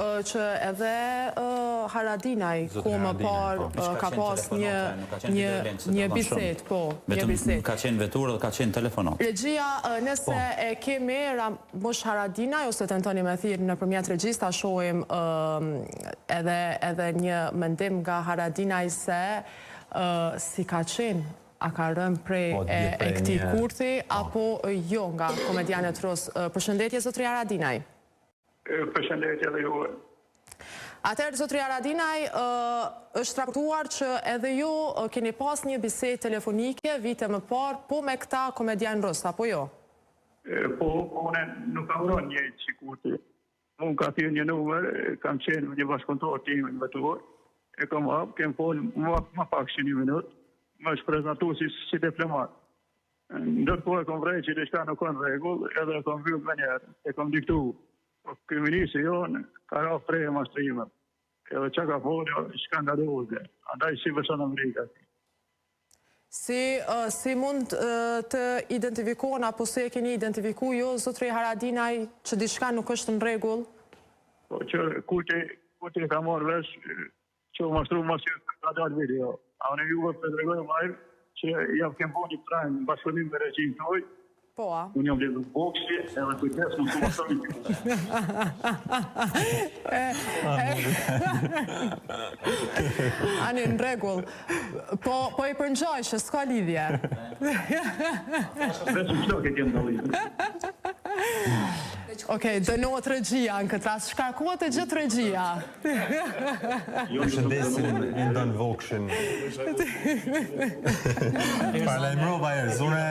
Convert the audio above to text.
që edhe Haradinaj ku më parë ka pas një bisedë, po, një bisedë. Ka qenë vetur dhe ka qenë telefonat. Regjia, nëse e kemi Ramush Haradinaj, ose të tentoni me thirë nëpërmjet regjisë, ta shohim edhe një mendim nga Haradinaj se si ka qenë, a ka rënë prej e këtij kurthi, apo jo nga komedianët rusë. Përshëndetje, zotri Haradinaj. Përshëndetje dhe ju. Atëherë, zotri Haradinaj, është raportuar që edhe ju keni pas një bisedë telefonike vite më parë, po me këta komedian rusë, apo jo? Po, unë nuk kam rënë një që kurthi. Unë ka thirë një numër, kam qenë një bashkëpunëtor tim në vetur, e kam hapë, kem folë më pak që një minutë, më është prezantu si diplomat. Ndërkohë e kom vrej që diçka nuk ka në rregull, edhe e kom vjulë me njerë, e kom diktu. Kriminisi jonë ka rafë prej e mastrimet. Edhe që ka folë, shkandaluze. Andaj si vësën Amerika. Si mund të identifikohen, apo se e keni identifiku jo, zotri Haradinaj, që diçka nuk është në rregull? Po që kuti ka marrë vesh, që u mashtru mas që ka dalë video. A unë juve për të regojë majrë që jam kem po një trajnë në bashkëpunim me regjim toj. Po, a? Unë jam lidhë boksi edhe kujtes më të mashtru një Ani, në regull. Po i përngjoj që s'ka lidhje. Veçëm qdo ke kemë të lidhje. Okej, dënohet regjia në këtë rast. Shkarkohet e gjithë regjia. Shëndesin Lindon Vokshin. Parlajmërova zone